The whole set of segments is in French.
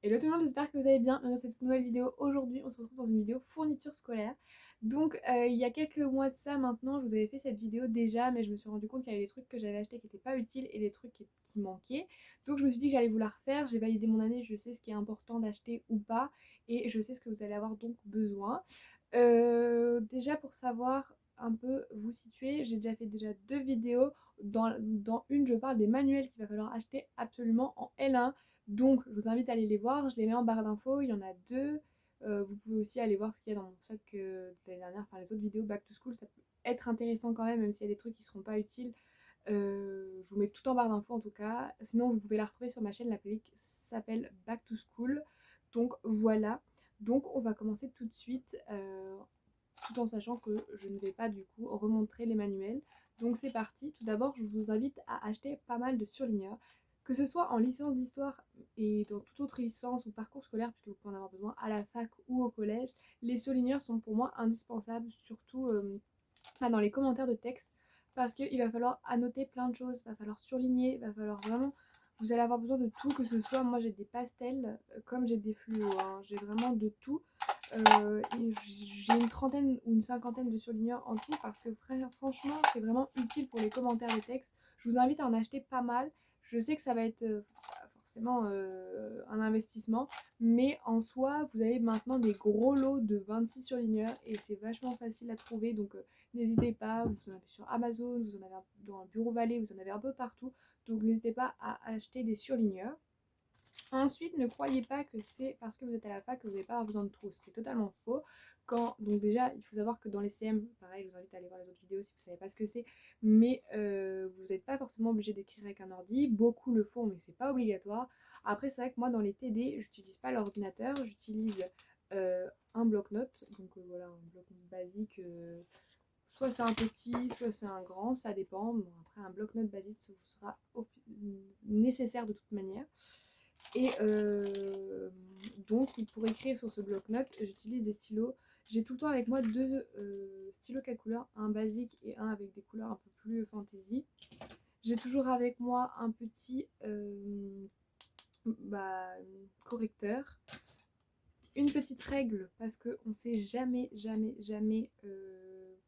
Hello tout le monde, j'espère que vous allez bien. Dans cette nouvelle vidéo, aujourd'hui, on se retrouve dans une vidéo fourniture scolaire. Donc, il y a quelques mois de ça maintenant, je vous avais fait cette vidéo déjà, mais je me suis rendu compte qu'il y avait des trucs que j'avais achetés qui n'étaient pas utiles et des trucs qui manquaient. Donc, je me suis dit que j'allais vous la refaire. J'ai validé mon année, je sais ce qui est important d'acheter ou pas, et je sais ce que vous allez avoir donc besoin. Déjà, pour savoir un peu vous situer, j'ai déjà fait deux vidéos. Dans une, je parle des manuels qu'il va falloir acheter absolument en L1. Donc, je vous invite à aller les voir. Je les mets en barre d'infos. Il y en a deux. Vous pouvez aussi aller voir ce qu'il y a dans mon sac de l'année dernière, enfin les autres vidéos Back to School. Ça peut être intéressant quand même s'il y a des trucs qui ne seront pas utiles. Je vous mets tout en barre d'infos en tout cas. Sinon, vous pouvez la retrouver sur ma chaîne. La playlist s'appelle Back to School. Donc voilà. Donc on va commencer tout de suite, tout en sachant que je ne vais pas du coup remontrer les manuels. Donc c'est parti. Tout d'abord, je vous invite à acheter pas mal de surligneurs, que ce soit en licence d'histoire et dans toute autre licence ou parcours scolaire, puisque vous pouvez en avoir besoin à la fac ou au collège. Les surligneurs sont pour moi indispensables, surtout dans les commentaires de texte, parce qu'il va falloir annoter plein de choses, il va falloir surligner, il va falloir vraiment, vous allez avoir besoin de tout, que ce soit, moi j'ai des pastels comme j'ai des fluos, hein. J'ai vraiment de tout. J'ai une trentaine ou une cinquantaine de surligneurs en tout, parce que franchement c'est vraiment utile pour les commentaires de texte. Je vous invite à en acheter pas mal. Je sais que ça va être forcément un investissement, mais en soi vous avez maintenant des gros lots de 26 surligneurs et c'est vachement facile à trouver. Donc n'hésitez pas, vous en avez sur Amazon, vous en avez dans un bureau Vallée, vous en avez un peu partout. Donc n'hésitez pas à acheter des surligneurs. Ensuite, ne croyez pas que c'est parce que vous êtes à la fac que vous n'avez pas besoin de trousse. C'est totalement faux. Donc déjà, il faut savoir que dans les CM, pareil, je vous invite à aller voir les autres vidéos si vous ne savez pas ce que c'est, mais vous n'êtes pas forcément obligé d'écrire avec un ordi. Beaucoup le font, mais c'est pas obligatoire. Après, c'est vrai que moi, dans les TD, j'utilise pas l'ordinateur, j'utilise un bloc-notes. Donc voilà, un bloc-notes basique. Soit c'est un petit, soit c'est un grand, ça dépend. Bon, après, un bloc-notes basique vous sera nécessaire de toute manière. Et donc, pour écrire sur ce bloc-notes, j'utilise des stylos. J'ai tout le temps avec moi deux stylos 4 couleurs, un basique et un avec des couleurs un peu plus fantasy. J'ai toujours avec moi un petit correcteur. Une petite règle, parce qu'on ne sait jamais, jamais, jamais,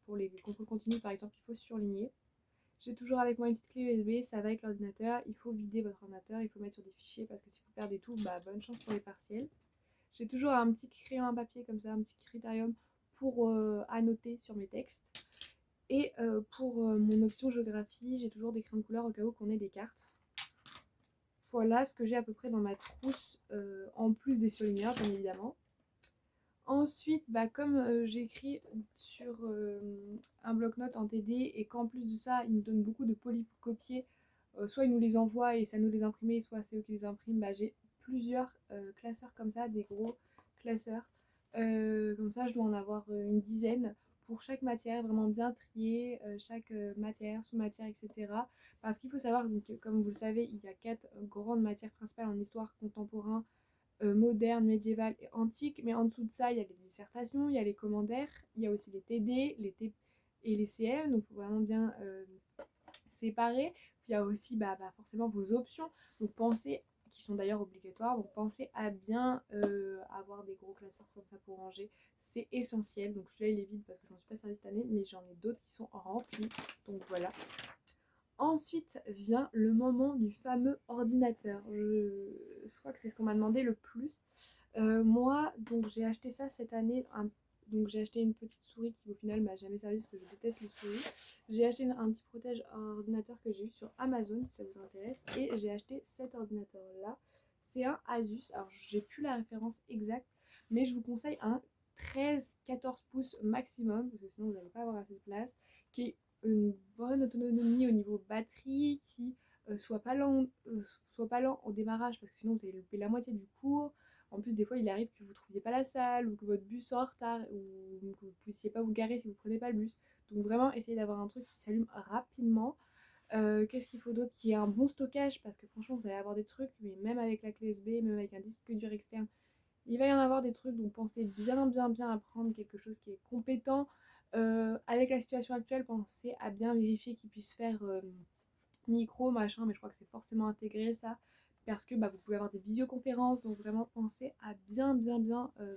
pour les contrôles continus par exemple, il faut surligner. J'ai toujours avec moi une petite clé USB, ça va avec l'ordinateur. Il faut vider votre ordinateur, il faut mettre sur des fichiers parce que si vous perdez tout, bah bonne chance pour les partiels. J'ai toujours un petit crayon à papier comme ça, un petit critérium pour annoter sur mes textes. Et pour mon option géographie, j'ai toujours des crayons de couleur au cas où qu'on ait des cartes. Voilà ce que j'ai à peu près dans ma trousse, en plus des surligneurs bien évidemment. Ensuite, comme j'écris sur un bloc-notes en TD et qu'en plus de ça, il nous donne beaucoup de polycopiés, soit il nous les envoie et ça nous les imprimer, soit c'est eux qui les impriment, j'ai plusieurs classeurs comme ça, des gros classeurs. Comme ça, je dois en avoir une dizaine pour chaque matière, vraiment bien trier chaque matière, sous-matière, etc. Parce qu'il faut savoir, donc, comme vous le savez, il y a 4 grandes matières principales en histoire contemporaine, moderne, médiévale et antique, mais en dessous de ça, il y a les dissertations, il y a les commentaires, il y a aussi les TD, les T et les CM, donc il faut vraiment bien séparer. Puis il y a aussi forcément vos options, donc pensez, qui sont d'ailleurs obligatoires, donc pensez à bien avoir des gros classeurs comme ça pour ranger, c'est essentiel. Donc celui-là il est vide parce que je n'en suis pas servi cette année, mais j'en ai d'autres qui sont remplis, donc voilà. Ensuite vient le moment du fameux ordinateur. Je crois que c'est ce qu'on m'a demandé le plus. Moi, donc j'ai acheté ça cette année. Donc j'ai acheté une petite souris qui au final m'a jamais servi parce que je déteste les souris. J'ai acheté un petit protège ordinateur que j'ai eu sur Amazon si ça vous intéresse. Et j'ai acheté cet ordinateur là. C'est un Asus. Alors j'ai plus la référence exacte, mais je vous conseille un 13-14 pouces maximum parce que sinon vous n'allez pas avoir assez de place. Qui est une bonne autonomie au niveau batterie, qui soit pas lent au démarrage parce que sinon vous allez louper la moitié du cours. En plus, des fois, il arrive que vous ne trouviez pas la salle ou que votre bus soit en retard ou que vous ne puissiez pas vous garer si vous ne prenez pas le bus. Donc vraiment, essayez d'avoir un truc qui s'allume rapidement. Qu'est-ce qu'il faut d'autre? Qui ait un bon stockage parce que franchement, vous allez avoir des trucs, mais même avec la clé USB, même avec un disque dur externe, il va y en avoir des trucs. Donc pensez bien, bien, bien à prendre quelque chose qui est compétent. Avec la situation actuelle, pensez à bien vérifier qu'il puisse faire micro, machin, mais je crois que c'est forcément intégré ça. parce que vous pouvez avoir des visioconférences, donc vraiment pensez à bien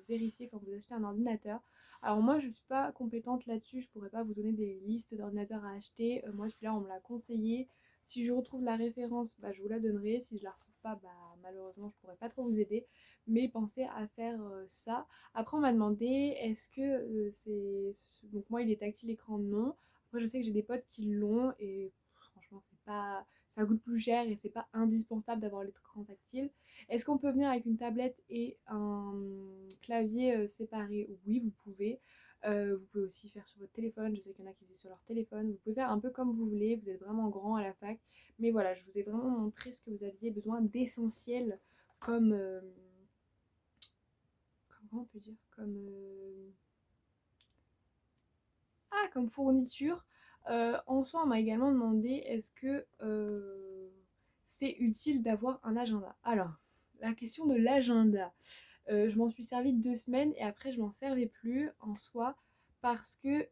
vérifier quand vous achetez un ordinateur. Alors moi je suis pas compétente là-dessus, je pourrais pas vous donner des listes d'ordinateurs à acheter. Moi celui-là on me l'a conseillé. Si je retrouve la référence, je vous la donnerai. Si je la retrouve pas, malheureusement je pourrais pas trop vous aider. Mais pensez à faire ça. Après on m'a demandé est-ce que c'est... Donc moi il est tactile écran non. Après je sais que j'ai des potes qui l'ont et franchement c'est pas... Ça coûte plus cher et c'est pas indispensable d'avoir l'écran tactile. Est-ce qu'on peut venir avec une tablette et un clavier séparé? Oui, vous pouvez. Vous pouvez aussi faire sur votre téléphone. Je sais qu'il y en a qui faisaient sur leur téléphone. Vous pouvez faire un peu comme vous voulez. Vous êtes vraiment grand à la fac. Mais voilà, je vous ai vraiment montré ce que vous aviez besoin d'essentiel comme... comment on peut dire? Comme... comme fourniture. En soi, on m'a également demandé est-ce que c'est utile d'avoir un agenda. Alors, la question de l'agenda. Je m'en suis servi 2 semaines et après je m'en servais plus en soi parce que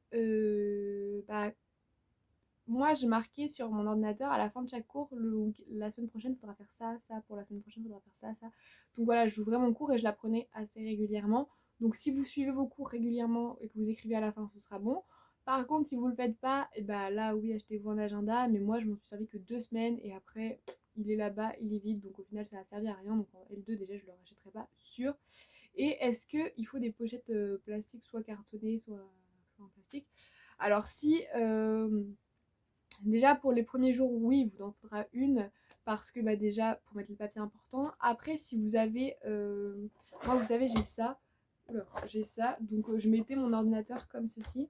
moi je marquais sur mon ordinateur à la fin de chaque cours la semaine prochaine il faudra faire ça, ça, pour la semaine prochaine il faudra faire ça, ça. Donc voilà, j'ouvrais mon cours et je l'apprenais assez régulièrement. Donc si vous suivez vos cours régulièrement et que vous écrivez à la fin, ce sera bon. Par contre, si vous le faites pas, et là oui, achetez-vous un agenda, mais moi je m'en suis servi que 2 semaines et après il est là-bas, il est vide, donc au final ça n'a servi à rien. Donc en L2 déjà je le rachèterai pas, sûr. Et est-ce qu'il faut des pochettes plastiques, soit cartonnées, soit en plastique? Alors si déjà pour les premiers jours, oui, il vous en faudra une parce que déjà pour mettre les papiers importants. Après, si vous avez, moi vous savez, j'ai ça. Oula, j'ai ça. Donc je mettais mon ordinateur comme ceci.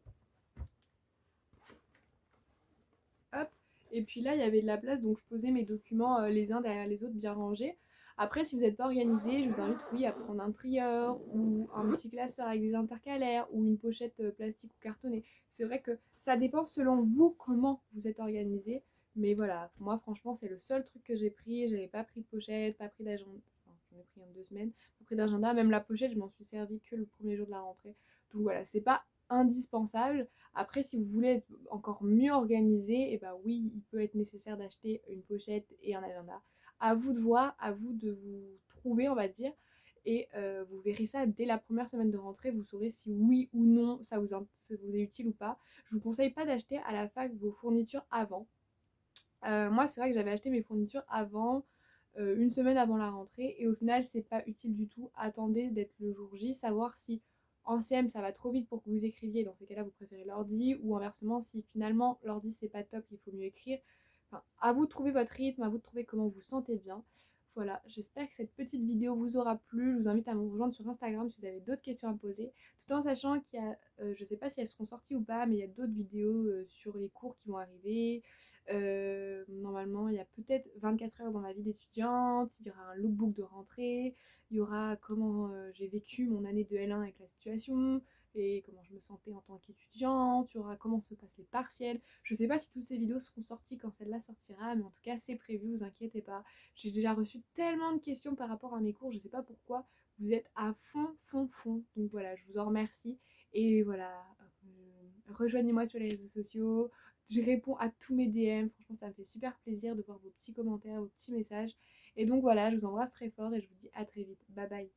Hop. Et puis là, il y avait de la place, donc je posais mes documents les uns derrière les autres, bien rangés. Après, si vous n'êtes pas organisé, je vous invite, oui, à prendre un trieur ou un petit classeur avec des intercalaires ou une pochette plastique ou cartonnée. C'est vrai que ça dépend selon vous comment vous êtes organisé. Mais voilà, moi, franchement, c'est le seul truc que j'ai pris. J'avais pas pris de pochette, pas pris d'agenda. Enfin, j'en ai pris en 2 semaines. Pas pris d'agenda. Même la pochette, je m'en suis servi que le premier jour de la rentrée. Donc voilà, c'est pas indispensable. Après, si vous voulez être encore mieux organisé, et oui, il peut être nécessaire d'acheter une pochette et un agenda. À vous de voir, à vous de vous trouver, on va dire. Et vous verrez ça dès la première semaine de rentrée. Vous saurez si oui ou non ça vous est utile ou pas. Je vous conseille pas d'acheter à la fac vos fournitures avant. Moi, c'est vrai que j'avais acheté mes fournitures avant, une semaine avant la rentrée. Et au final, c'est pas utile du tout. Attendez d'être le jour J, savoir si en CM ça va trop vite pour que vous écriviez. Dans ces cas-là, vous préférez l'ordi. Ou inversement, si finalement l'ordi c'est pas top, il faut mieux écrire. Enfin, à vous de trouver votre rythme, à vous de trouver comment vous vous sentez bien. Voilà, j'espère que cette petite vidéo vous aura plu. Je vous invite à me rejoindre sur Instagram si vous avez d'autres questions à me poser. Tout en sachant qu'il y a, je sais pas si elles seront sorties ou pas, mais il y a d'autres vidéos sur les cours qui vont arriver. Normalement, il y a peut-être 24 heures dans ma vie d'étudiante. Il y aura un lookbook de rentrée. Il y aura comment j'ai vécu mon année de L1 avec la situation et comment je me sentais en tant qu'étudiante. Il y aura comment se passent les partiels. Je sais pas si toutes ces vidéos seront sorties quand celle-là sortira, mais en tout cas, c'est prévu, vous inquiétez pas. J'ai déjà reçu tellement de questions par rapport à mes cours, je sais pas pourquoi. Vous êtes à fond. Donc voilà, je vous en remercie. Et voilà, rejoignez-moi sur les réseaux sociaux. Je réponds à tous mes DM. Franchement, ça me fait super plaisir de voir vos petits commentaires, vos petits messages. Et donc voilà, je vous embrasse très fort et je vous dis à très vite. Bye bye.